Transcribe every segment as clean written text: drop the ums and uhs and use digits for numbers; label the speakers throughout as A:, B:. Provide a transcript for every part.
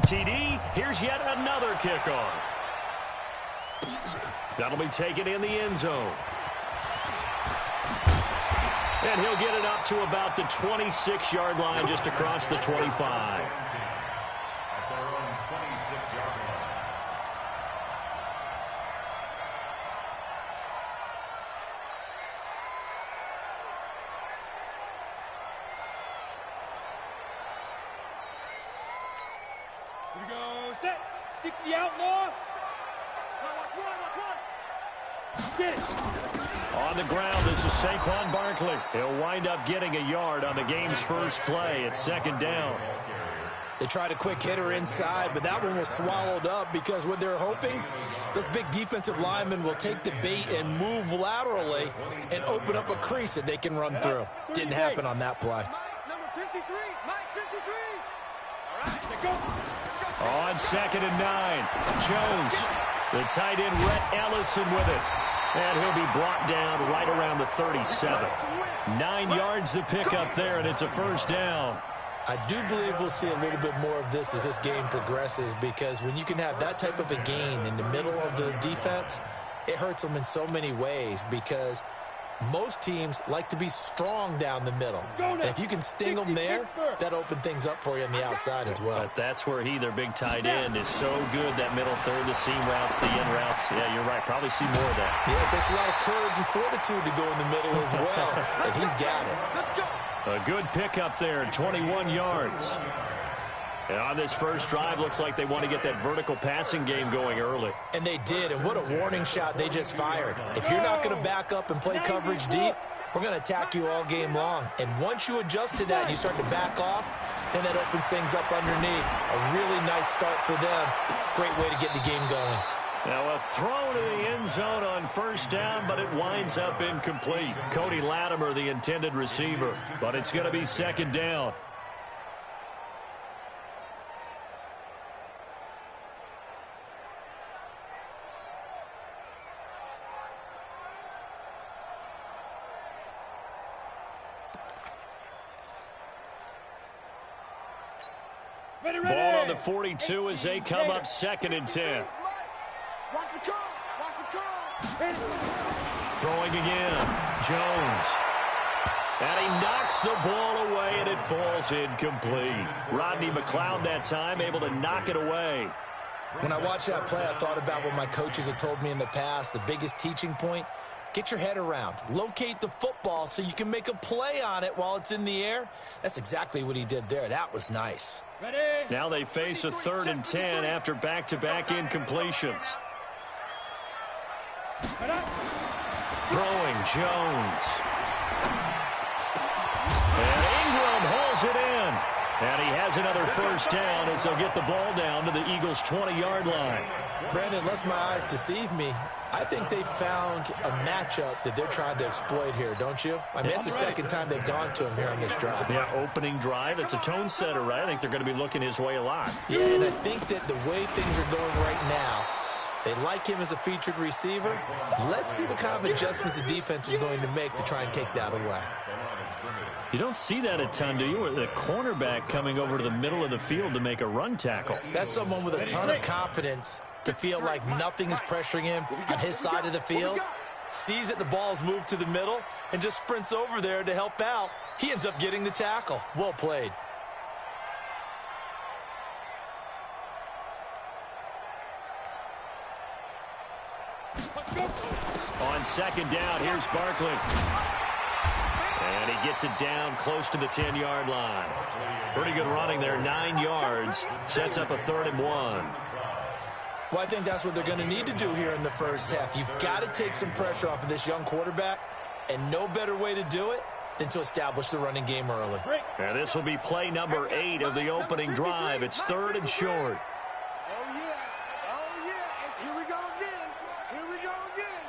A: TD, here's yet another kickoff. That'll be taken in the end zone. And he'll get it up to about the 26-yard line, just across the 25.
B: Here we go, set. 60 outlaw. Get it.
A: On the ground, this is Saquon Barkley. He'll wind up getting a yard on the game's first play. It's second down.
C: They tried a quick hitter inside, but that one was swallowed up because what they're hoping, those big defensive linemen will take the bait and move laterally and open up a crease that they can run through. Didn't happen on that play.
D: Number 53, Mike 53.
B: All right, let's go.
A: On 2nd and 9, Jones. The tight end, Rhett Ellison, with it. And he'll be brought down right around the 37. 9 yards to pick up there, and it's a first down.
C: I do believe we'll see a little bit more of this as this game progresses, because when you can have that type of a gain in the middle of the defense, it hurts them in so many ways, because most teams like to be strong down the middle. And if you can sting them there, that opens things up for you on the outside as well.
A: But that's where their big tight end, is so good, that middle third, the seam routes, the in routes. Yeah, you're right. Probably see more of that.
C: Yeah, it takes a lot of courage and fortitude to go in the middle as well, and he's got it.
A: A good pickup there, 21 yards. And on this first drive, looks like they want to get that vertical passing game going early.
C: And they did, and what a warning shot they just fired. If you're not going to back up and play coverage deep, we're going to attack you all game long. And once you adjust to that and you start to back off, then that opens things up underneath. A really nice start for them. Great way to get the game going.
A: Now a throw to the end zone on first down, but it winds up incomplete. Cody Latimer, the intended receiver, but it's going to be second down. Ball on the 42 as they come up 2nd and 10.
D: Watch the curl. Watch the curl.
A: Throwing again. Jones. And he knocks the ball away, and it falls incomplete. Rodney McLeod that time able to knock it away.
C: When I watched that play, I thought about what my coaches had told me in the past. The biggest teaching point, get your head around. Locate the football so you can make a play on it while it's in the air. That's exactly what he did there. That was nice.
B: Ready.
A: Now they face a 3rd and 10 after back-to-back incompletions. Throwing Jones. And Ingram hauls it in. And he has another first down as they'll get the ball down to the Eagles' 20-yard line.
C: Brandon, lest my eyes deceive me, I think they found a matchup that they're trying to exploit here, don't you? I mean, it's the second time they've gone to him here on this drive.
A: Yeah, opening drive. It's a tone setter, right? I think they're going to be looking his way a lot.
C: Yeah, and I think that the way things are going right now, they like him as a featured receiver. Let's see what kind of adjustments the defense is going to make to try and take that away.
A: You don't see that a ton, do you? Or the cornerback coming over to the middle of the field to make a run tackle.
C: That's someone with a ton of confidence to feel like nothing is pressuring him on his side of the field. Sees that the ball's moved to the middle and just sprints over there to help out. He ends up getting the tackle. Well played.
A: On 2nd down, here's Barkley. And he gets it down close to the 10-yard line. Pretty good running there, 9 yards. Sets up a 3rd and 1.
C: Well, I think that's what they're going to need to do here in the first half. You've got to take some pressure off of this young quarterback, and no better way to do it than to establish the running game early.
A: And this will be play number 8 of the opening drive. It's 3rd and short.
D: Oh, yeah. Oh, yeah. And here we go again. Here we go again.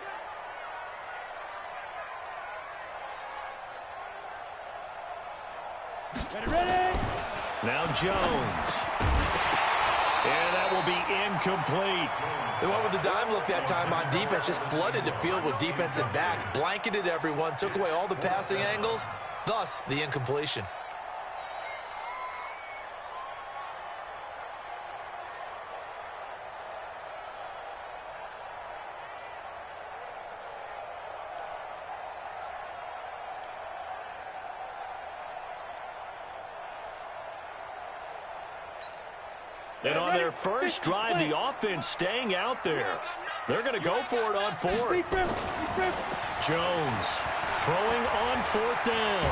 B: Ready.
A: Now Jones. And that will be incomplete.
C: They went with the dime look that time on defense, just flooded the field with defensive backs, blanketed everyone, took away all the passing angles, thus the incompletion.
A: And on their first drive, the offense staying out there. They're going to go for it on fourth. Jones throwing on fourth down.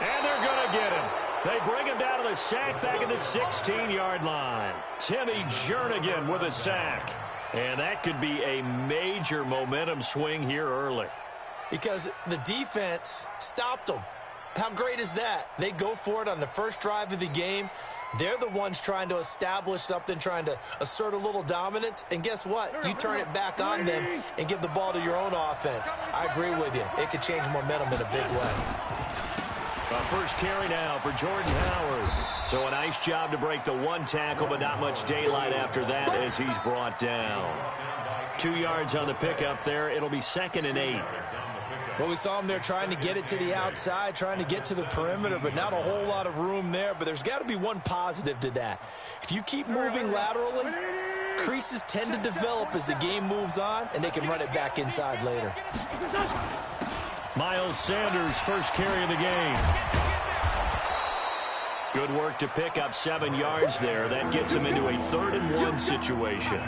A: And they're going to get him. They bring him down to the sack back at the 16-yard line. Timmy Jernigan with a sack. And that could be a major momentum swing here early.
C: Because the defense stopped them. How great is that? They go for it on the first drive of the game. They're the ones trying to establish something, trying to assert a little dominance. And guess what? You turn it back on them and give the ball to your own offense. I agree with you. It could change momentum in a big way.
A: First carry now for Jordan Howard. So a nice job to break the one tackle, but not much daylight after that as he's brought down. 2 yards on the pickup there. It'll be 2nd and 8.
C: Well, we saw him there trying to get it to the outside, trying to get to the perimeter, but not a whole lot of room there. But there's got to be one positive to that. If you keep moving laterally, creases tend to develop as the game moves on, and they can run it back inside later.
A: Miles Sanders, first carry of the game. Good work to pick up 7 yards there. That gets him into a 3rd and 1 situation.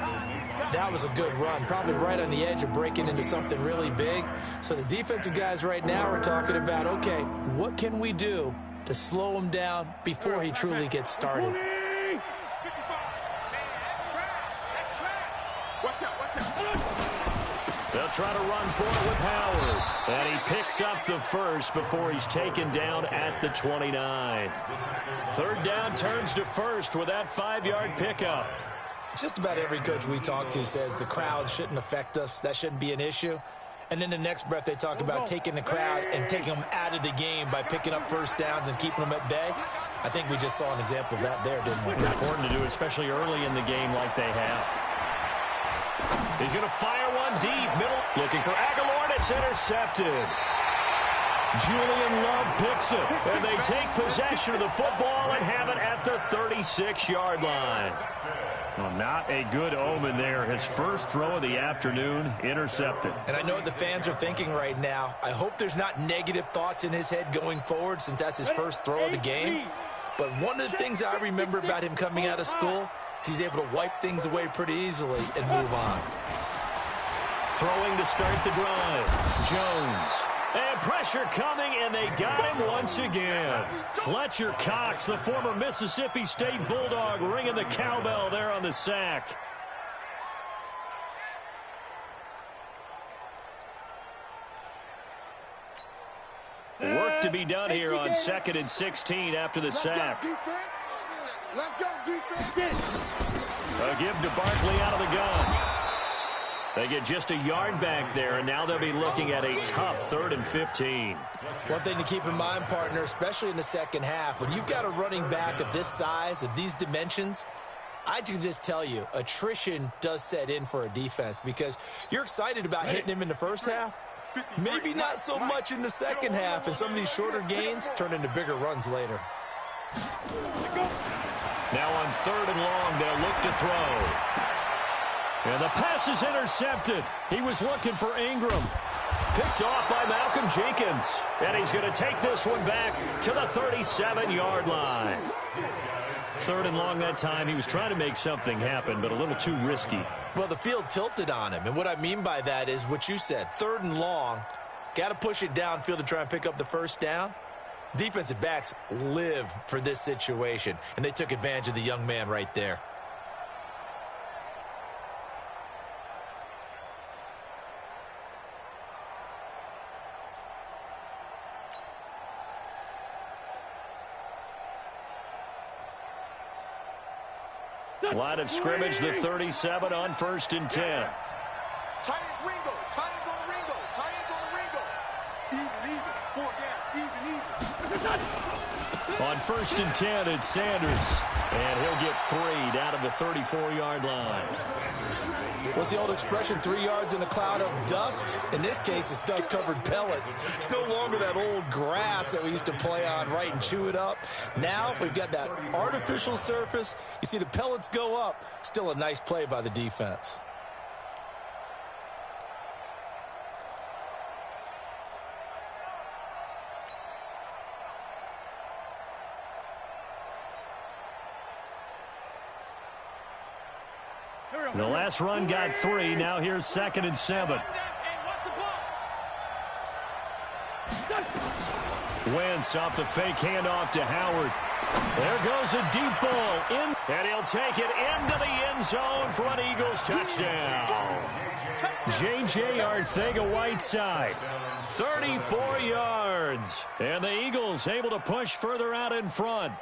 C: That was a good run, probably right on the edge of breaking into something really big. So the defensive guys right now are talking about, okay, what can we do to slow him down before he truly gets started?
A: They'll try to run for it with Howard. And he picks up the first before he's taken down at the 29. 3rd down turns to first with that 5-yard pickup.
C: Just about every coach we talk to says the crowd shouldn't affect us. That shouldn't be an issue. And then the next breath they talk about taking the crowd and taking them out of the game by picking up first downs and keeping them at bay. I think we just saw an example of that there, didn't we?
A: It's important to do, especially early in the game like they have. He's going to fire one deep, middle, looking for Aguilar, and it's intercepted. Julian Love picks it, and they take possession of the football and have it at the 36-yard line. Well, not a good omen there. His first throw of the afternoon, intercepted.
C: And I know what the fans are thinking right now. I hope there's not negative thoughts in his head going forward since that's his first throw of the game. But one of the things I remember about him coming out of school is he's able to wipe things away pretty easily and move on.
A: Throwing to start the drive. Jones. And pressure coming, and they got him once again. Fletcher Cox, the former Mississippi State Bulldog, ringing the cowbell there on the sack. Work to be done here on 2nd and 16 after the sack.
D: Let's go, defense.
A: A give to Barkley out of the gun. They get just a yard back there, and now they'll be looking at a tough 3rd and 15.
C: One thing to keep in mind, partner, especially in the second half, when you've got a running back of this size, of these dimensions, I can just tell you, attrition does set in for a defense because you're excited about hitting him in the first half. Maybe not so much in the second half, and some of these shorter gains turn into bigger runs later.
A: Now on 3rd and long, they'll look to throw. And the pass is intercepted. He was looking for Ingram. Picked off by Malcolm Jenkins. And he's going to take this one back to the 37-yard line. 3rd and long that time. He was trying to make something happen, but a little too risky.
C: Well, the field tilted on him. And what I mean by that is what you said. 3rd and long. Got to push it downfield to try and pick up the first down. Defensive backs live for this situation. And they took advantage of the young man right there.
A: Line of scrimmage, the 37 on 1st and 10.
D: Tight ends Ringo. Tight ends on Ringo. Tight ends on Ringo. Even. 4 down. Even.
A: On 1st and 10, it's Sanders. And he'll get 3 down to the 34-yard line.
C: What's the old expression, 3 yards in a cloud of dust? In this case, it's dust-covered pellets. It's no longer that old grass that we used to play on, right, and chew it up. Now we've got that artificial surface. You see the pellets go up. Still a nice play by the defense.
A: The last run got 3. Now here's 2nd and 7. Wentz off the fake handoff to Howard. There goes a deep ball in, and he'll take it into the end zone for an Eagles touchdown. J.J. Arcega-Whiteside, 34 yards. And the Eagles able to push further out in front.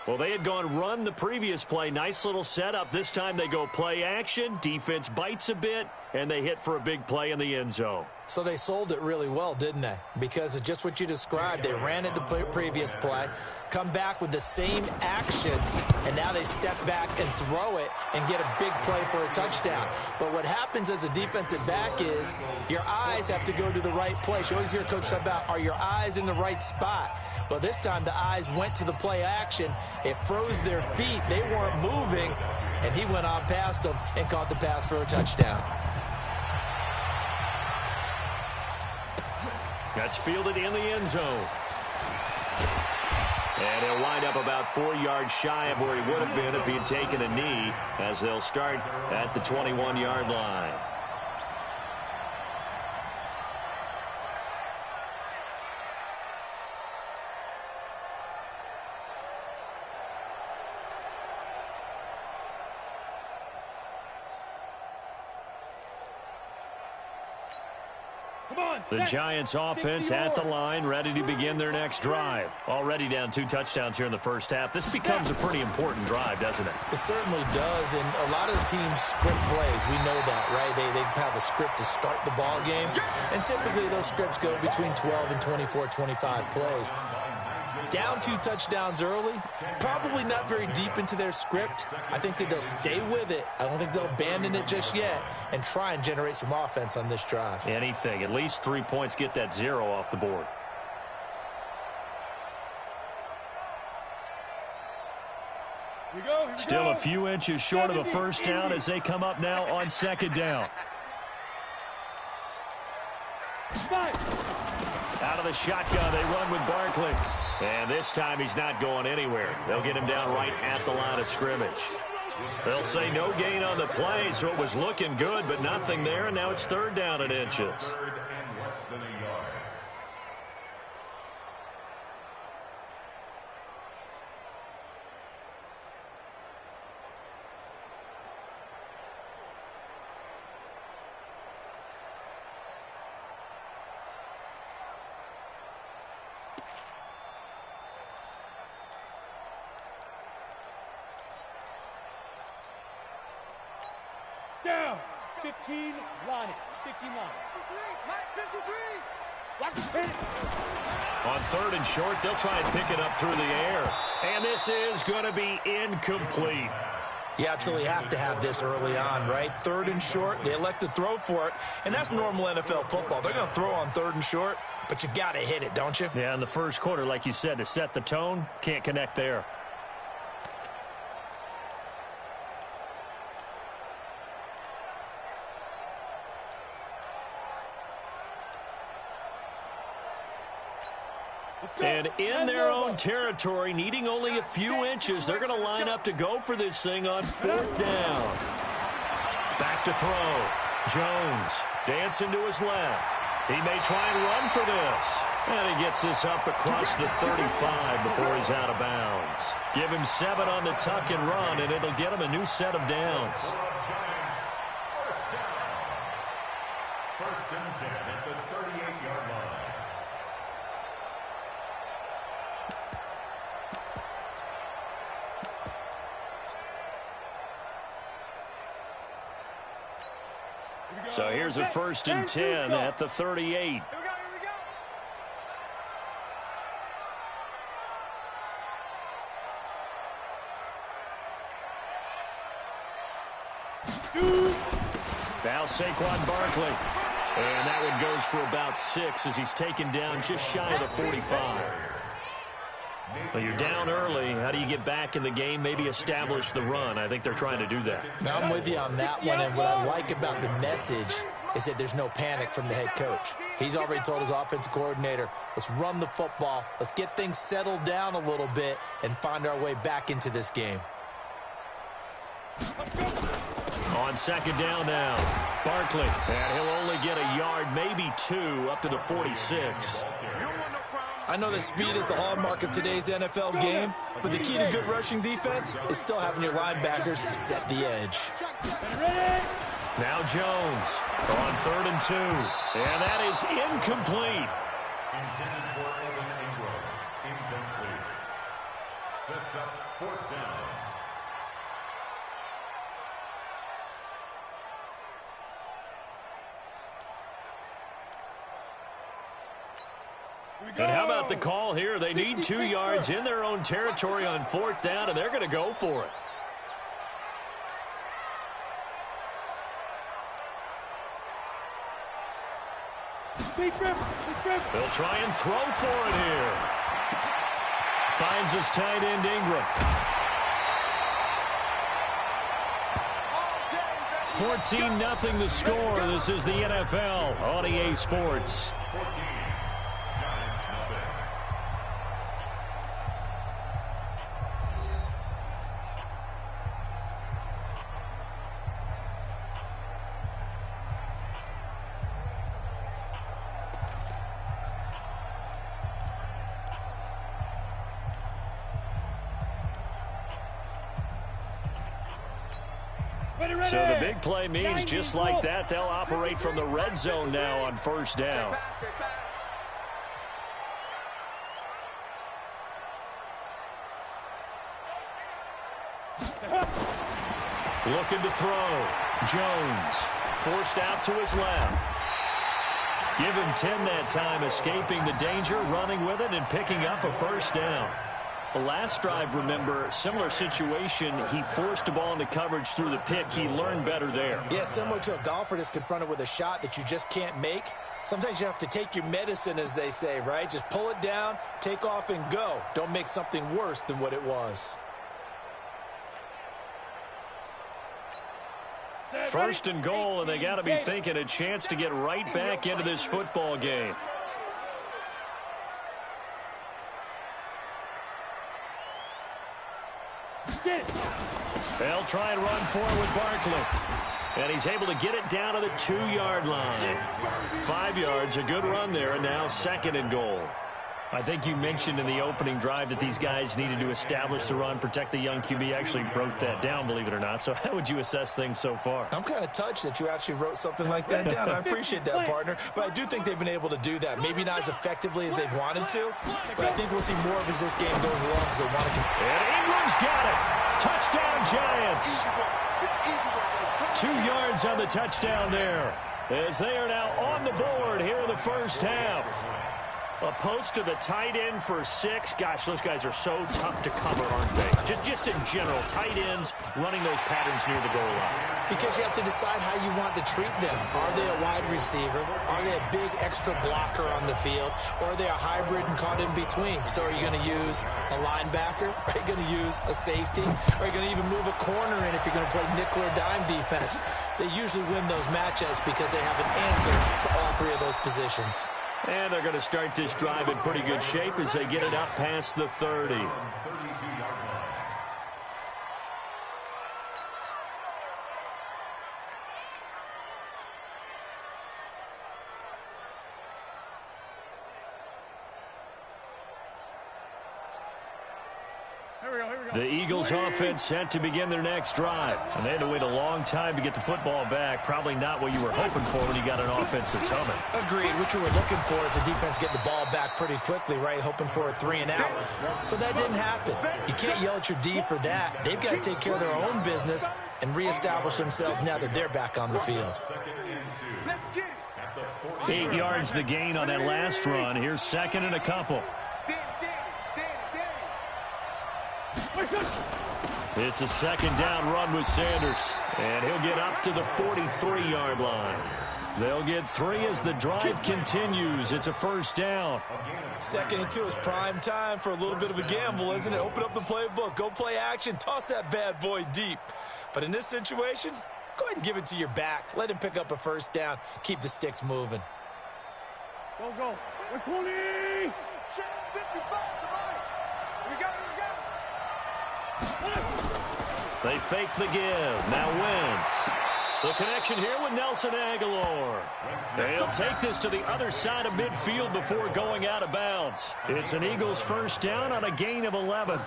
A: Well, they had gone run the previous play. Nice little setup. This time they go play action. Defense bites a bit, and they hit for a big play in the end zone.
C: So they sold it really well, didn't they? Because of just what you described. They ran it the previous play, come back with the same action, and now they step back and throw it and get a big play for a touchdown. But what happens as a defensive back is your eyes have to go to the right place. You always hear Coach talk about, are your eyes in the right spot? Well, this time the eyes went to the play action. It froze their feet. They weren't moving, and he went on past them and caught the pass for a touchdown.
A: That's fielded in the end zone. And he'll wind up about 4 yards shy of where he would have been if he had taken a knee, as they'll start at the 21-yard line. The Giants offense at the line, ready to begin their next drive. Already down 2 touchdowns here in the first half. This becomes a pretty important drive, doesn't it?
C: It certainly does, and a lot of the teams script plays. We know that, right? They have a script to start the ball game, and typically those scripts go between 12 and 24, 25 plays. Down 2 touchdowns early, probably not very deep into their script. I think that they'll stay with it. I don't think they'll abandon it just yet and try and generate some offense on this drive.
A: Anything. At least 3 points, get that 0 off the board. Still a few inches short of a first down as they come up now on 2nd down. Out of the shotgun, they run with Barkley. And this time he's not going anywhere. They'll get him down right at the line of scrimmage. They'll say no gain on the play, so it was looking good, but nothing there, and now it's 3rd down and inches.
B: Down. 15 line. 15 line. 53.
A: On 3rd and short, they'll try and pick it up through the air. And this is going to be incomplete.
C: You absolutely have to have this early on, right? 3rd and short, they elect to throw for it, and that's normal NFL football. They're going to throw on 3rd and short, but you've got to hit it, don't you?
A: Yeah, in the first quarter, like you said, to set the tone, can't connect there. And in their own territory, needing only a few inches, they're going to line up to go for this thing on 4th down. Back to throw. Jones dancing to his left. He may try and run for this. And he gets this up across the 35 before he's out of bounds. Give him 7 on the tuck and run, and it'll get him a new set of downs.
E: First and 10 at the 38-yard line.
A: So here's a 1st and 10 at the 38. Now Saquon Barkley. And that one goes for about 6 as he's taken down just shy of the 45. Well, you're down early. How do you get back in the game? Maybe establish the run. I think they're trying to do that.
C: Now, I'm with you on that one, and what I like about the message is that there's no panic from the head coach. He's already told his offensive coordinator, let's run the football, let's get things settled down a little bit and find our way back into this game.
A: On second down now, Barkley. And he'll only get a yard, maybe 2, up to the 46.
C: I know that speed is the hallmark of today's NFL game, but the key to good rushing defense is still having your linebackers set the edge.
A: Now Jones on 3rd and 2. And that is incomplete.
E: Intended for Evan Ingram. Incomplete. Sets up 4th down.
A: And how about the call here? They need 2 yards in their own territory on 4th down, and they're going to go for it. They'll try and throw for it here. Finds his tight end Ingram. 14-0 the score. This is the NFL on EA Sports.
E: 14. Giants nothing.
A: So the big play means just like that, they'll operate from the red zone now on 1st down. Looking to throw. Jones forced out to his left. Give him 10 that time, escaping the danger, running with it, and picking up a 1st down. The last drive, remember, similar situation. He forced the ball into coverage through the pick. He learned better there.
C: Yeah, similar to a golfer that's confronted with a shot that you just can't make. Sometimes you have to take your medicine, as they say, right? Just pull it down, take off, and go. Don't make something worse than what it was.
A: 1st and goal, and they got to be thinking a chance to get right back into this football game. They'll try and run forward with Barkley. And he's able to get it down to the 2-yard line. 5 yards, a good run there, and now 2nd and goal. I think you mentioned in the opening drive that these guys needed to establish the run, protect the young QB. Actually wrote that down, believe it or not. So how would you assess things so far?
C: I'm kind of touched that you actually wrote something like that down. I appreciate that, partner. But I do think they've been able to do that. Maybe not as effectively as they've wanted to, but I think we'll see more of as this game goes along because they want to.
A: And Ingram's got it. Touchdown, Giants. 2 yards on the touchdown there, as they are now on the board here in the 1st half. A post to the tight end for 6. Gosh, those guys are so tough to cover, aren't they? Just in general, tight ends running those patterns near the goal line.
C: Because you have to decide how you want to treat them. Are they a wide receiver? Are they a big extra blocker on the field? Or are they a hybrid and caught in between? So are you going to use a linebacker? Are you going to use a safety? Are you going to even move a corner in if you're going to play nickel or dime defense? They usually win those matchups because they have an answer for all 3 of those positions.
A: And they're going to start this drive in pretty good shape as they get it up past the 30. The Eagles offense set to begin their next drive. And they had to wait a long time to get the football back. Probably not what you were hoping for when you got an offense that's humming.
C: Agreed. What you were looking for is the defense getting the ball back pretty quickly, right? Hoping for a 3 and out. So that didn't happen. You can't yell at your D for that. They've got to take care of their own business and reestablish themselves now that they're back on the field.
A: 8 yards the gain on that last run. Here's 2nd and a couple. It's a 2nd down run with Sanders, and he'll get up to the 43-yard line. They'll get 3 as the drive continues. It's a 1st down.
C: 2nd and 2 is prime time for a little bit of a gamble, isn't it? Open up the playbook, go play action, toss that bad boy deep. But in this situation, go ahead and give it to your back. Let him pick up a 1st down. Keep the sticks moving.
B: Go. 120.
D: 55. We got it.
A: They fake the give. Now Wentz. The connection here with Nelson Agholor. They'll take this to the other side of midfield before going out of bounds. It's an Eagles first down on a gain of 11. On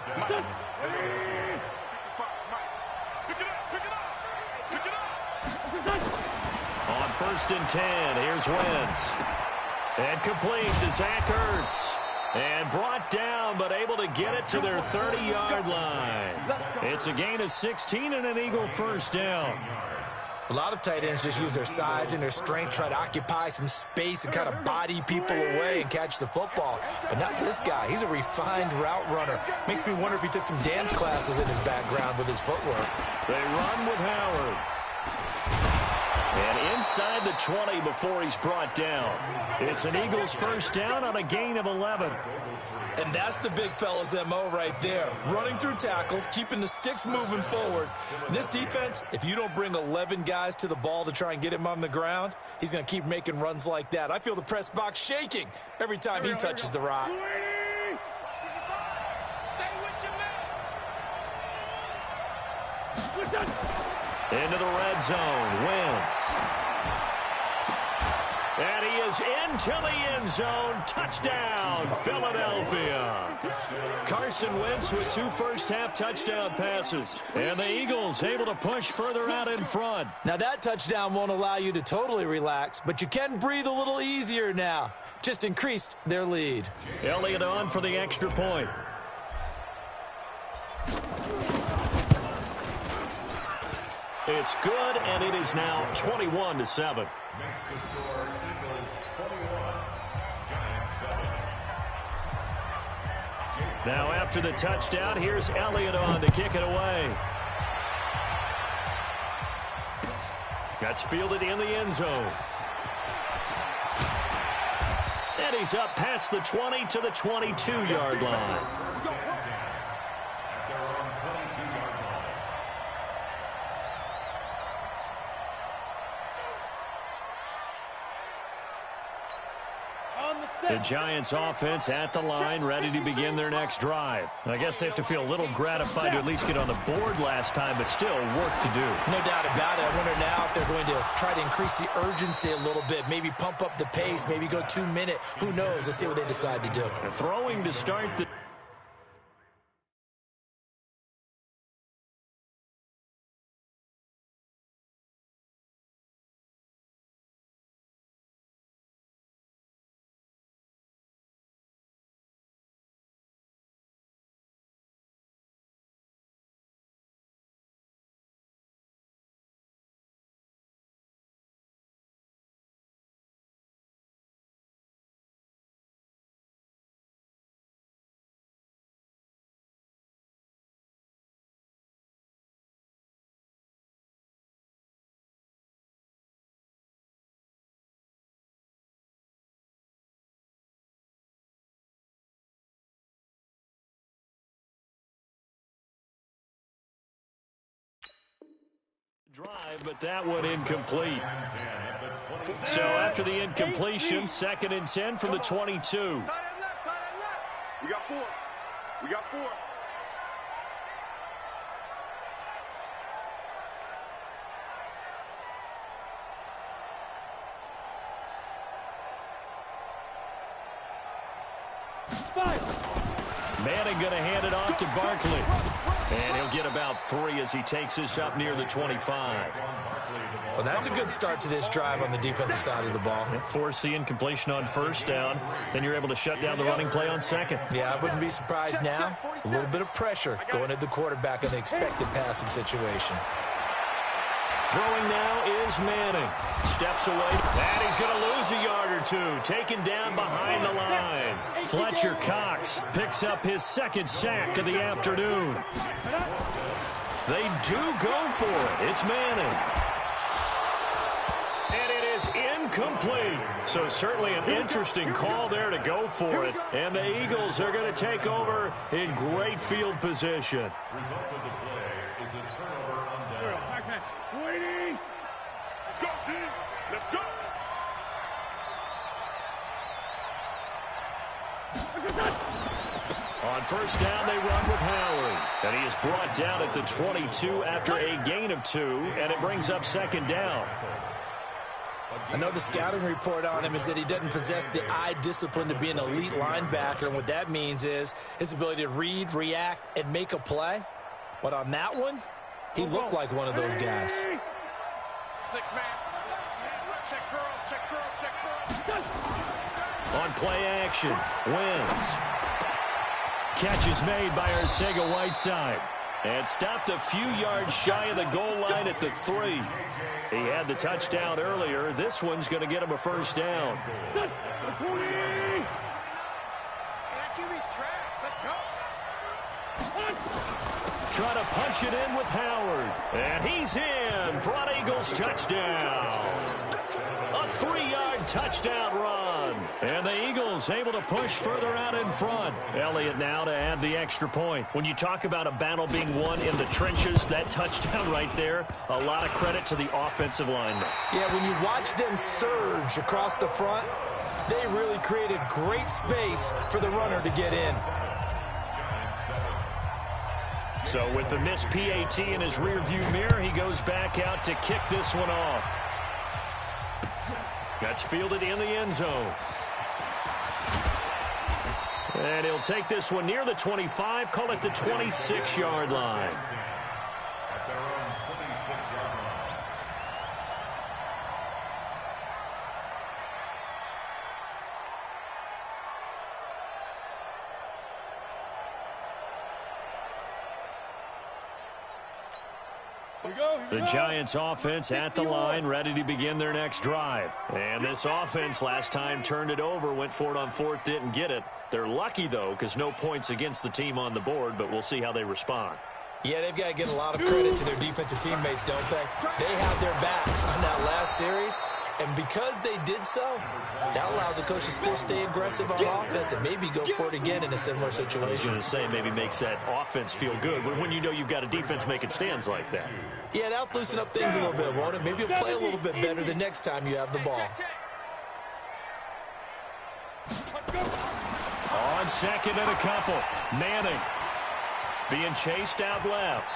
A: 1st and 10, here's Wentz. And complete to Zach Ertz. And brought down, but able to get it to their 30-yard line. It's a gain of 16 and an Eagle first down.
C: A lot of tight ends just use their size and their strength, try to occupy some space and kind of body people away and catch the football. But not this guy. He's a refined route runner. Makes me wonder if he took some dance classes in his background with his footwork.
A: They run with Howard. And inside the 20 before he's brought down. It's an Eagles first down on a gain of 11.
C: And that's the big fella's MO right there. Running through tackles, keeping the sticks moving forward. In this defense, if you don't bring 11 guys to the ball to try and get him on the ground, he's going to keep making runs like that. I feel the press box shaking every time he touches the rock.
A: Into the red zone, Wentz. And he is into the end zone. Touchdown, Philadelphia. Carson Wentz with 2 first-half touchdown passes. And the Eagles able to push further out in front.
C: Now that touchdown won't allow you to totally relax, but you can breathe a little easier now. Just increased their lead.
A: Elliott on for the extra point. It's good, and it is now 21-7. Now after the touchdown, here's Elliott on to kick it away. That's fielded in the end zone. And he's up past the 20 to the 22-yard line. The Giants offense at the line, ready to begin their next drive. I guess they have to feel a little gratified to at least get on the board last time, but still work to do.
C: No doubt about it. I wonder now if they're going to try to increase the urgency a little bit, maybe pump up the pace, maybe go 2-minute. Who knows? Let's see what they decide to do.
A: They're throwing to start the... drive, but that one incomplete. So after the incompletion, 2nd and 10 from the 22.
D: We got 4. We got 4.
A: Manning going to hand it off to Barkley. And he'll get about 3 as he takes this up near the 25.
C: Well, that's a good start to this drive on the defensive side of the ball.
A: Force the incompletion on first down. Then you're able to shut down the running play on second.
C: Yeah, I wouldn't be surprised now. A little bit of pressure going at the quarterback in the expected passing situation.
A: Throwing now is Manning. Steps away. And he's going to lose a yard or 2. Taken down behind the line. Fletcher Cox picks up his 2nd sack of the afternoon. They do go for it. It's Manning. And it is incomplete. So certainly an interesting call there to go for it. And the Eagles are going to take over in great field position.
E: Result of the play is a turnover on down.
B: Waiting.
D: Let's go, team. Let's go.
A: On first down, they run with Howard. And he is brought down at the 22 after a gain of 2, and it brings up second down.
C: I know the scouting report on him is that he doesn't possess the eye discipline to be an elite linebacker, and what that means is his ability to read, react, and make a play. But on that one, he looked like one of those guys.
D: 6-man. Check curls, check curls.
A: On play action, Wentz. Catch is made by Arcega-Whiteside. And stopped a few yards shy of the goal line at the 3. He had the touchdown earlier. This one's going to get him a first down. Try to punch it in with Howard. And he's in for an Eagles touchdown. A 3-yard touchdown run. And the Eagles able to push further out in front. Elliott now to add the extra point. When you talk about a battle being won in the trenches, that touchdown right there, a lot of credit to the offensive linemen.
C: Yeah, when you watch them surge across the front, they really created great space for the runner to get in.
A: So with the missed PAT in his rearview mirror, he goes back out to kick this one off. That's fielded in the end zone. And he'll take this one near the 25, call it the 26-yard line.
E: At their own 26-yard line.
A: The Giants offense at the line, ready to begin their next drive. And this offense last time turned it over, went for it on 4th, didn't get it. They're lucky, though, because no points against the team on the board, but we'll see how they respond.
C: Yeah, they've got to get a lot of credit to their defensive teammates, don't they? They had their backs on that last series, and because they did so, that allows the coach to still stay aggressive on offense and maybe go for it again in a similar situation.
A: I was going to say maybe makes that offense feel good, but when you know you've got a defense making stands like that.
C: Yeah, that'll loosen up things a little bit, won't it? Maybe you'll play a little bit better the next time you have the ball.
A: On second and a couple, Manning being chased out left.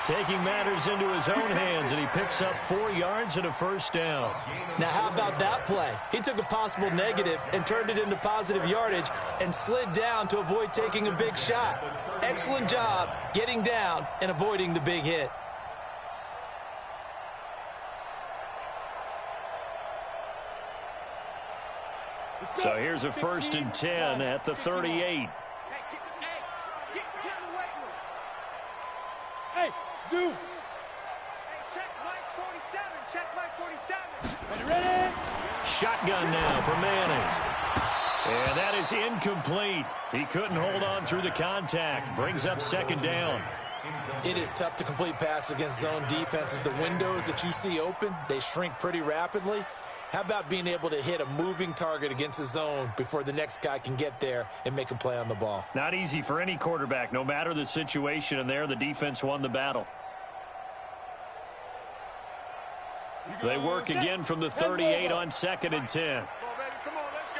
A: Taking matters into his own hands, and he picks up 4 yards and a first down.
C: Now, how about that play? He took a possible negative and turned it into positive yardage and slid down to avoid taking a big shot. Excellent job getting down and avoiding the big hit.
A: So here's a 1st and 10 at the 38.
B: Hey, Zoo.
D: Hey, check Mike 47. Check Mike 47.
B: Ready?
A: Shotgun now for Manning. And that is incomplete. He couldn't hold on through the contact. Brings up second down.
C: It is tough to complete passes against zone defenses. The windows that you see open, they shrink pretty rapidly. How about being able to hit a moving target against a zone before the next guy can get there and make a play on the ball?
A: Not easy for any quarterback, no matter the situation, and there the defense won the battle. They work again from the 38 on 2nd and 10.
D: Come on, baby. Come on, let's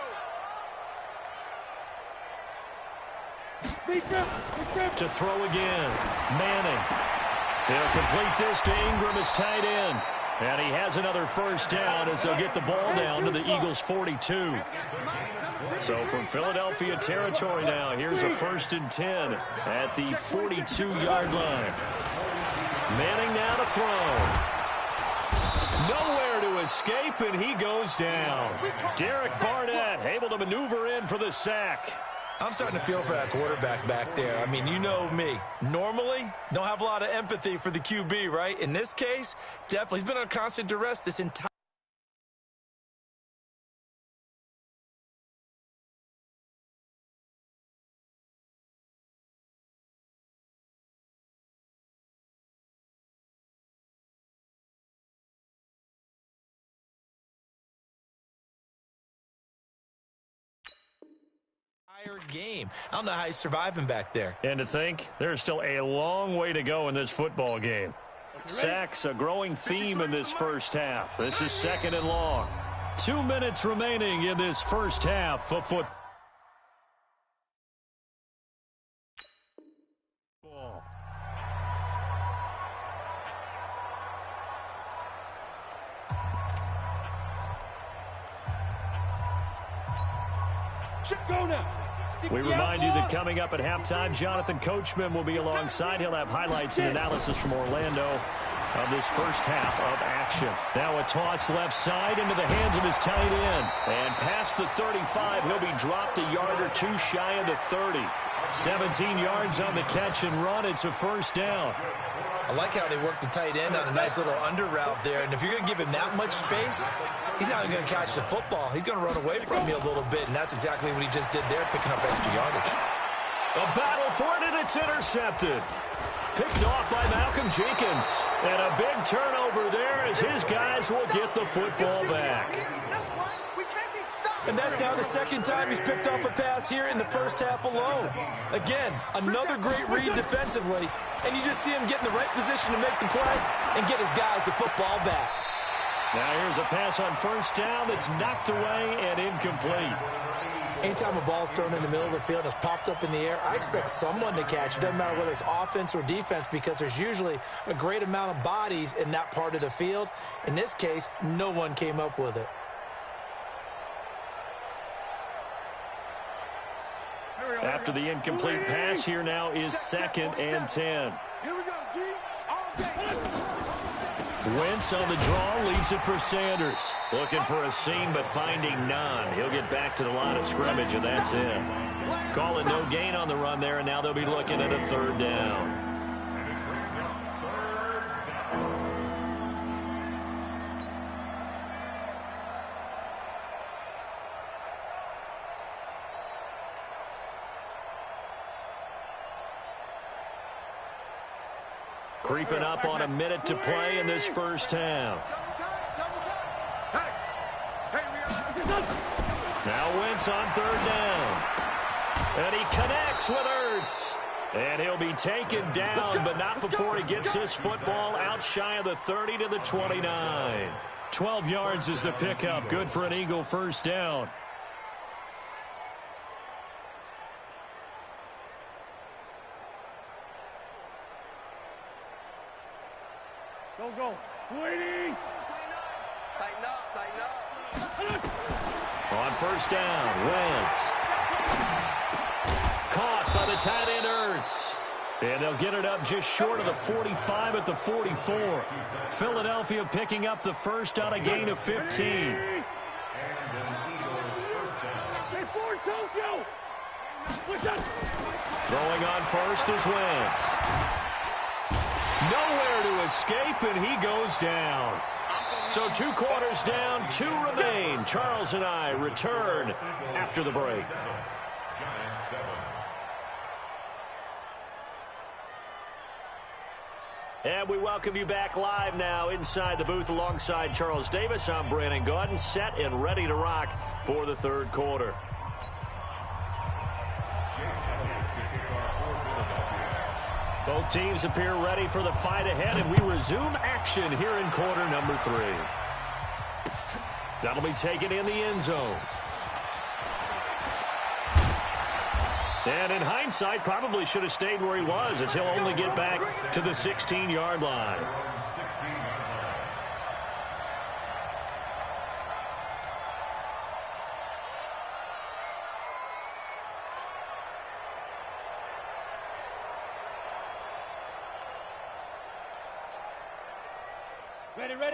D: go.
A: To throw again, Manning. They'll complete this to Ingram as tight end. And he has another first down as they'll get the ball down to the Eagles' 42. So from Philadelphia territory now, here's a 1st and 10 at the 42-yard line. Manning now to throw. Nowhere to escape, and he goes down. Derek Barnett able to maneuver in for the sack.
C: I'm starting to feel for that quarterback back there. I mean, you know me. Normally, don't have a lot of empathy for the QB, right? In this case, definitely. He's been under constant duress this entire game. I don't know how he's surviving back there.
A: And to think, there's still a long way to go in this football game. Sacks, a growing theme in this first half. This is 2nd and long. 2 minutes remaining in this first half of football.
B: Go now.
A: We remind you that coming up at halftime, Jonathan Coachman will be alongside. He'll have highlights and analysis from Orlando of this first half of action. Now a toss left side into the hands of his tight end. And past the 35, he'll be dropped a yard or two shy of the 30. 17 yards on the catch and run. It's a first down.
C: I like how they work the tight end on a nice little under route there. And if you're going to give him that much space, he's not going to catch the football. He's going to run away from you a little bit, and that's exactly what he just did there, picking up extra yardage.
A: A battle for it, and it's intercepted. Picked off by Malcolm Jenkins. And a big turnover there as his guys will get the football back.
C: And that's now the second time he's picked off a pass here in the first half alone. Again, another great read defensively, and you just see him get in the right position to make the play and get his guys the football back.
A: Now here's a pass on first down that's knocked away and incomplete.
C: Anytime a ball's thrown in the middle of the field and it's popped up in the air, I expect someone to catch. It doesn't matter whether it's offense or defense, because there's usually a great amount of bodies in that part of the field. In this case, no one came up with it.
A: After the incomplete pass, here now is 2nd and 10.
D: Here we go, D. All day.
A: Wentz on the draw, leads it for Sanders. Looking for a seam, but finding none. He'll get back to the line of scrimmage, and that's it. Calling no gain on the run there, and now they'll be looking at a third down. Creeping up on a minute to play in this first half. Now Wentz on third down. And he connects with Ertz. And he'll be taken down, but not before he gets this football out shy of the 30 to the 29. 12 yards is the pickup. Good for an Eagle first down.
B: Go. Waiting.
D: Tighten up.
A: On first down, Wentz. Caught by the tight end Ertz. And they'll get it up just short of the 45 at the 44. Philadelphia picking up the first on a gain of 15. Throwing on first is Wentz. Nowhere to escape, and he goes down. So 2 quarters down, 2 remain. Charles and I return after the break. And we welcome you back live now inside the booth alongside Charles Davis. I'm Brandon Gaudin, set and ready to rock for the third quarter. Both teams appear ready for the fight ahead, and we resume action here in quarter number 3. That'll be taken in the end zone. And in hindsight, probably should have stayed where he was, as he'll only get back to the 16-yard line.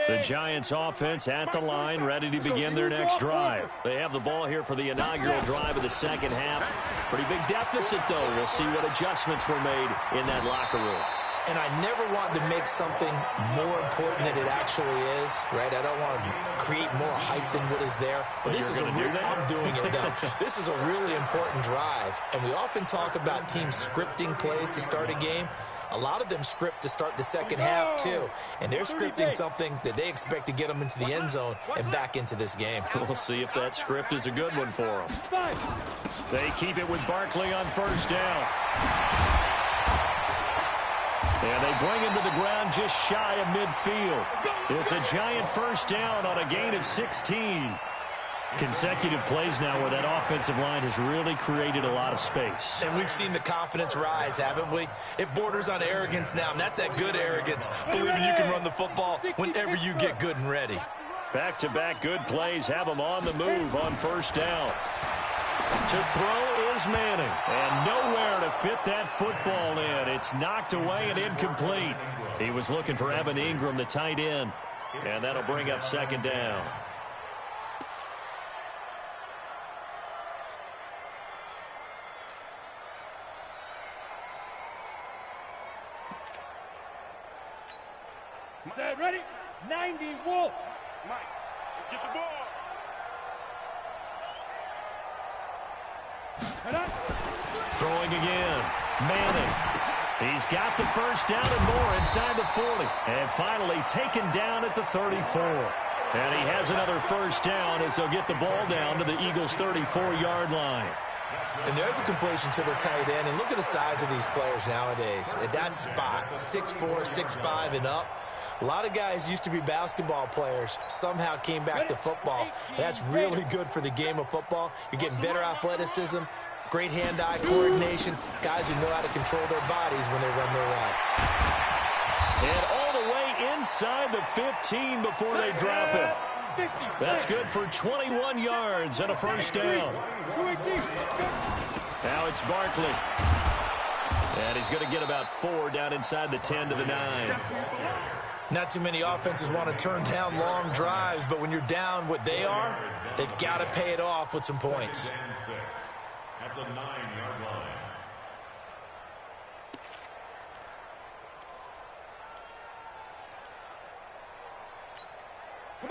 A: The Giants offense at the line, ready to begin their next drive. They have the ball here for the inaugural drive of the second half. Pretty big deficit, though. We'll see what adjustments were made in that locker room.
C: And I never want to make something more important than it actually is, right? I don't want to create more hype than what is there. But this is I'm doing it, though. This is a really important drive. And we often talk about teams scripting plays to start a game. A lot of them script to start the second half, too. And they're scripting something that they expect to get them into the end zone and back into this game.
A: We'll see if that script is a good one for them. They keep it with Barkley on first down. And they bring him to the ground just shy of midfield. It's a Giant first down on a gain of 16. Consecutive plays now where that offensive line has really created a lot of space.
C: And we've seen the confidence rise, haven't we? It borders on arrogance now, and that's that good arrogance, believing you can run the football whenever you get good and ready.
A: Back-to-back good plays have them on the move on first down. To throw is Manning. And nowhere to fit that football in. It's knocked away and incomplete. He was looking for Evan Ingram, the tight end. And that'll bring up second down.
B: Set, ready? 90, Wolf.
D: Mike, let's get the ball.
A: Throwing again. Manning. He's got the first down and more inside the 40. And finally taken down at the 34. And he has another first down as they'll get the ball down to the Eagles' 34-yard line.
C: And there's a completion to the tight end. And look at the size of these players nowadays. At that spot, 6'4", 6'5", and up. A lot of guys used to be basketball players, somehow came back to football. That's really good for the game of football. You're getting better athleticism, great hand-eye coordination, guys who know how to control their bodies when they run their routes.
A: And all the way inside the 15 before they drop it. That's good for 21 yards and a first down. Now it's Barkley. And he's going to get about 4 down inside the 10 to the 9.
C: Not too many offenses want to turn down long drives, but when you're down what they are, they've got to pay it off with some points.
E: At the 9-yard line.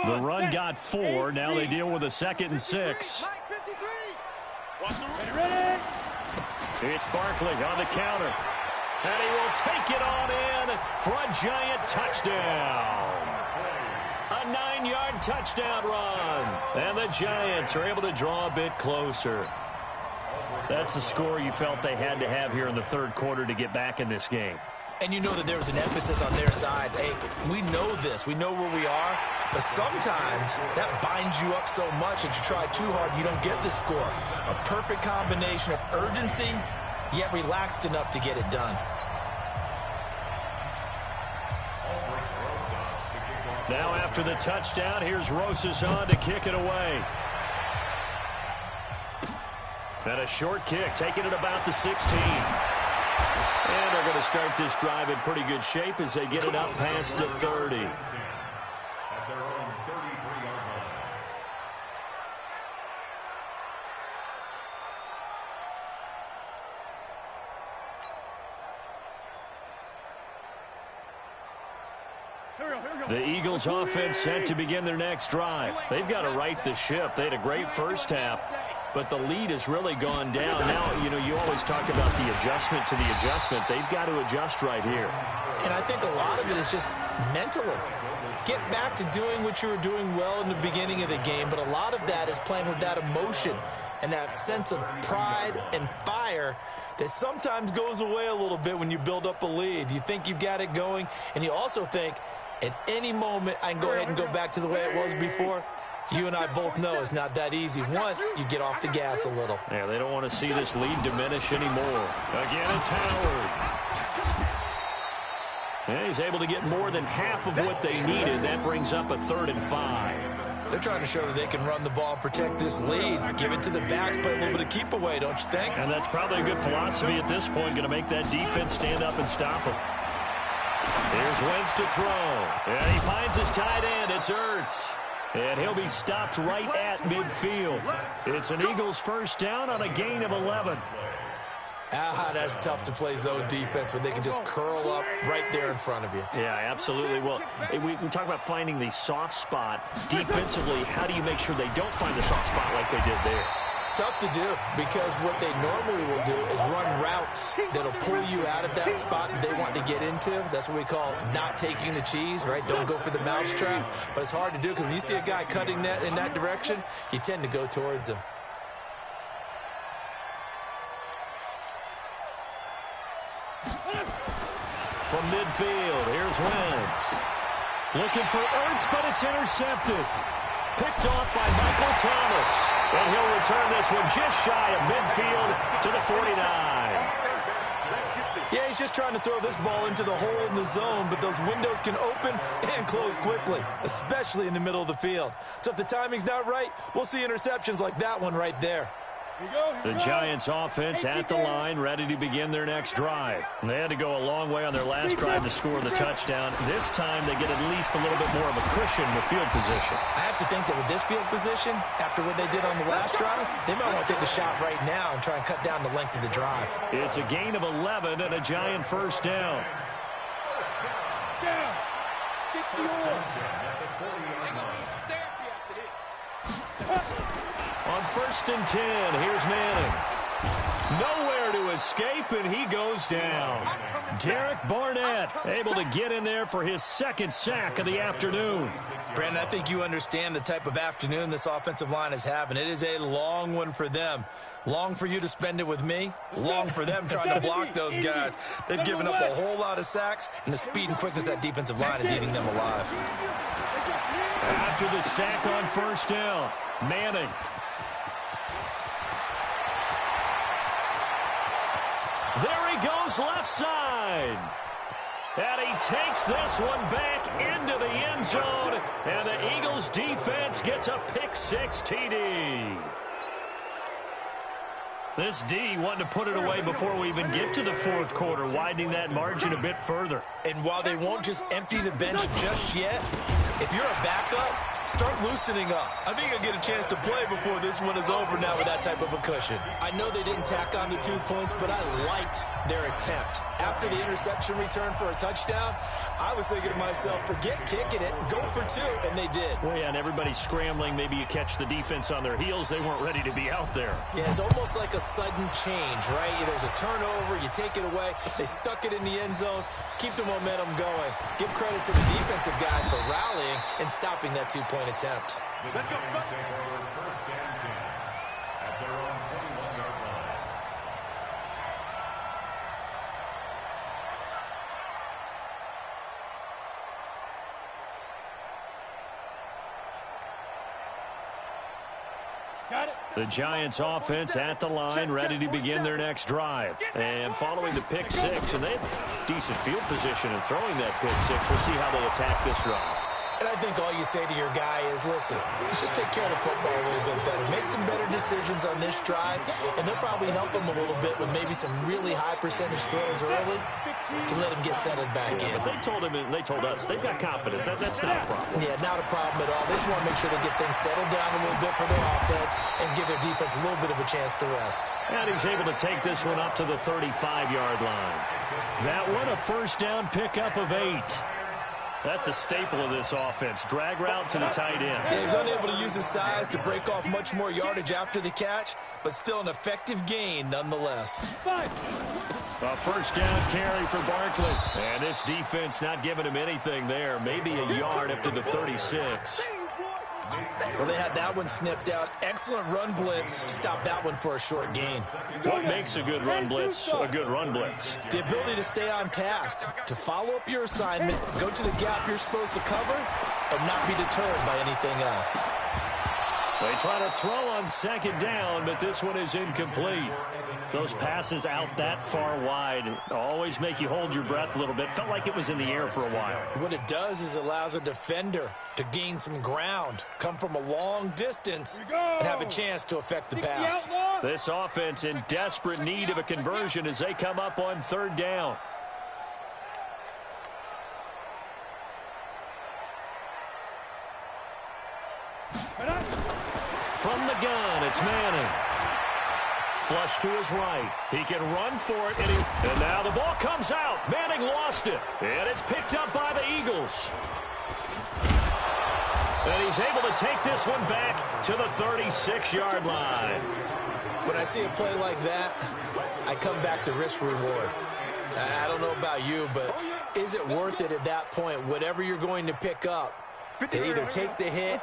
A: The run got 4. Now they deal with a 2nd and 6.
B: Ready?
A: It's Barkley on the counter. And he will take it on in for a giant touchdown. A 9-yard touchdown run. And the Giants are able to draw a bit closer. That's the score you felt they had to have here in the third quarter to get back in this game.
C: And you know that there was an emphasis on their side. Hey, we know this. We know where we are. But sometimes that binds you up so much that you try too hard, you don't get the score. A perfect combination of urgency, yet relaxed enough to get it done.
A: Now after the touchdown, here's Rosas on to kick it away. And a short kick, taking it about the 16. And they're going to start this drive in pretty good shape as they get it up past the 30.
E: At their own 33-yard line.
A: The Eagles offense set to begin their next drive. They've got to right the ship. They had a great first half, but the lead has really gone down. Now, you know, you always talk about the adjustment to the adjustment. They've got to adjust right here.
C: And I think a lot of it is just mentally. Get back to doing what you were doing well in the beginning of the game, but a lot of that is playing with that emotion and that sense of pride and fire that sometimes goes away a little bit when you build up a lead. You think you've got it going, and you also think, at any moment, I can go ahead and go back to the way it was before. You and I both know it's not that easy once you get off the gas a little.
A: Yeah, they don't want to see this lead diminish anymore. Again, it's Howard. And he's able to get more than half of what they needed. That brings up a 3rd and 5.
C: They're trying to show that they can run the ball and protect this lead. Give it to the backs, play a little bit of keep away, don't you think?
A: And that's probably a good philosophy at this point, going to make that defense stand up and stop them. Here's Wentz to throw. And he finds his tight end. It's Ertz. And he'll be stopped right at midfield. It's an Eagles first down on a gain of 11.
C: That's tough to play zone defense when they can just curl up right there in front of you.
A: Yeah, absolutely. Well, we talk about finding the soft spot. Defensively, how do you make sure they don't find the soft spot like they did there?
C: Tough to do, because what they normally will do is run routes that'll pull you out of that spot that they want to get into. That's what we call not taking the cheese, right? Don't go for the mousetrap. But it's hard to do because when you see a guy cutting that in that direction, you tend to go towards him.
A: From midfield, here's Wentz. Looking for Ertz, but it's intercepted. Picked off by Michael Thomas. And he'll return this one just shy of midfield to the 49.
C: Yeah, he's just trying to throw this ball into the hole in the zone, but those windows can open and close quickly, especially in the middle of the field. So if the timing's not right, we'll see interceptions like that one right there.
A: The Giants offense at the line, ready to begin their next drive. And they had to go a long way on their last drive to score the touchdown. This time they get at least a little bit more of a cushion with field position.
C: I have to think that with this field position, after what they did on the last drive, they might want to take a shot right now and try and cut down the length of the drive.
A: It's a gain of 11 and a Giant first down.
B: Down. 61.
A: On 1st and 10, here's Manning. Nowhere to escape, and he goes down. Derek Barnett able to get in there for his second sack of the afternoon.
C: Brandon, I think you understand the type of afternoon this offensive line is having. It is a long one for them. Long for you to spend it with me. Long for them trying to block those guys. They've given up a whole lot of sacks, and the speed and quickness of that defensive line is eating them alive.
A: After the sack on 1st down, Manning. There he goes left side. And he takes this one back into the end zone. And the Eagles defense gets a pick-6 TD. This D wanting to put it away before we even get to the 4th quarter, widening that margin a bit further.
C: And while they won't just empty the bench just yet, if you're a backup, start loosening up. I think you'll get a chance to play before this one is over now with that type of a cushion. I know they didn't tack on the 2 points, but I liked their attempt. After the interception return for a touchdown, I was thinking to myself, forget kicking it, go for 2, and they did.
A: Well, yeah, and everybody's scrambling. Maybe you catch the defense on their heels. They weren't ready to be out there.
C: Yeah, it's almost like a sudden change, right? There's a turnover, you take it away, they stuck it in the end zone, keep the momentum going. Give credit to the defensive guys for rallying and stopping that 2-point attempt.
E: Let's go. Take over 1st and 10 at their own 21-yard line.
B: Got it.
A: The Giants offense at the line, ready to begin their next drive. And following the pick-6, and they have decent field position in throwing that pick-6. We'll see how they attack this drive.
C: And I think all you say to your guy is, listen, let's just take care of the football a little bit better. Make some better decisions on this drive, and they'll probably help him a little bit with maybe some really high percentage throws early to let him get settled back in.
A: But they told him, and they told us, they've got confidence. That's not a problem.
C: Yeah, not a problem at all. They just want to make sure they get things settled down a little bit for their offense and give their defense a little bit of a chance to rest.
A: And he's able to take this one up to the 35-yard line. That one, a 1st down pickup of 8. That's a staple of this offense. Drag route to the tight end.
C: Yeah, he was unable to use his size to break off much more yardage after the catch, but still an effective gain nonetheless.
A: A 1st down carry for Barkley. And this defense not giving him anything there. Maybe a yard up to the 36.
C: Well, they had that one sniffed out. Excellent run blitz. Stopped that one for a short gain.
A: What makes a good run blitz a good run blitz?
C: The ability to stay on task, to follow up your assignment, go to the gap you're supposed to cover, and not be deterred by anything else.
A: They try to throw on 2nd down, but this one is incomplete. Those passes out that far wide always make you hold your breath a little bit. Felt like it was in the air for a while.
C: What it does is allows a defender to gain some ground, come from a long distance, and have a chance to affect the pass.
A: This offense in desperate need of a conversion as they come up on 3rd down. From the gun, it's Manning. Flush to his right. He can run for it, and now the ball comes out. Manning lost it, and it's picked up by the Eagles. And he's able to take this one back to the 36-yard line.
C: When I see a play like that, I come back to risk reward. I don't know about you, but is it worth it at that point, whatever you're going to pick up, to either take the hit,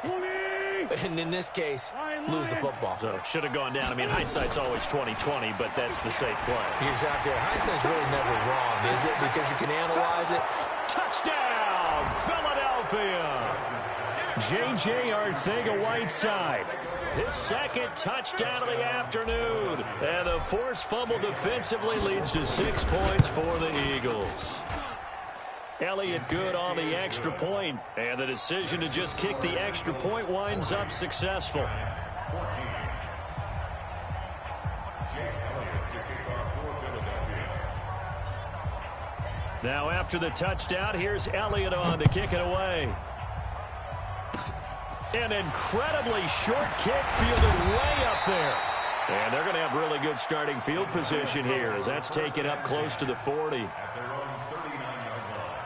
C: and in this case, lose the football?
A: So should have gone down. I mean, hindsight's always 20/20, but that's the safe play.
C: You're exactly right. Hindsight's really never wrong, is it? Because you can analyze it.
A: Touchdown, Philadelphia! J.J. Arcega-Whiteside. His 2nd touchdown of the afternoon. And the forced fumble defensively leads to 6 points for the Eagles. Elliott good on the extra point, and the decision to just kick the extra point winds up successful. Now after the touchdown, here's Elliott on to kick it away. An incredibly short kick fielded way up there. And they're going to have really good starting field position here as that's taken up close to the 40.
E: At their own 39-yard line.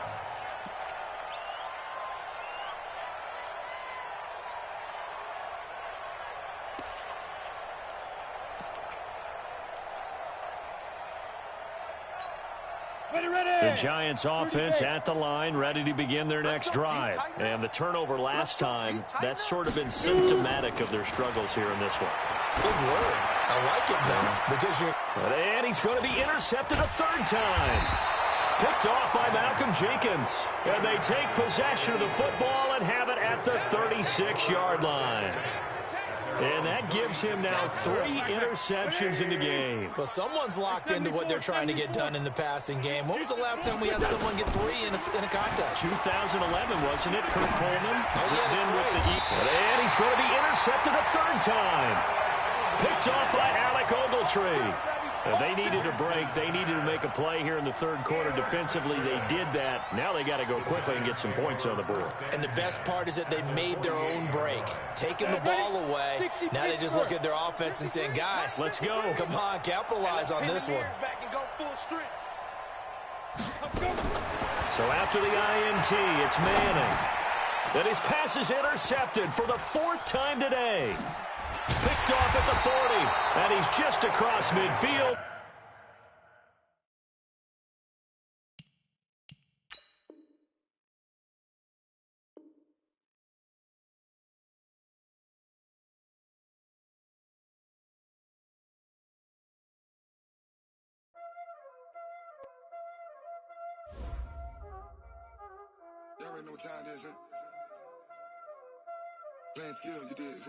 A: The Giants offense at the line, ready to begin their next drive. And the turnover last time, that's sort of been symptomatic of their struggles here in this one.
C: Good word. I like it, though, because you're...
A: And he's going to be intercepted a third time. Picked off by Malcolm Jenkins. And they take possession of the football and have it at the 36-yard line. And that gives him now 3 interceptions in the game.
C: Well, someone's locked into what they're trying to get done in the passing game. When was the last time we had someone get 3 in a contest?
A: 2011, wasn't it, Kurt Coleman?
C: Oh, yeah, that's right.
A: And he's going to be intercepted a third time. Picked off by Alec Ogletree. They needed a break. They needed to make a play here in the third quarter. Defensively, they did that. Now they got to go quickly and get some points on the board.
C: And the best part is that they made their own break. Taking the ball away. Now they just look at their offense and saying, guys,
A: let's go.
C: Come on, capitalize on this one.
A: So after the INT, it's Manning. And his pass is intercepted for the 4th time today. Picked off at the 40, and he's just across midfield.
F: Y'all already know what time it is, huh? Playing skills, you did.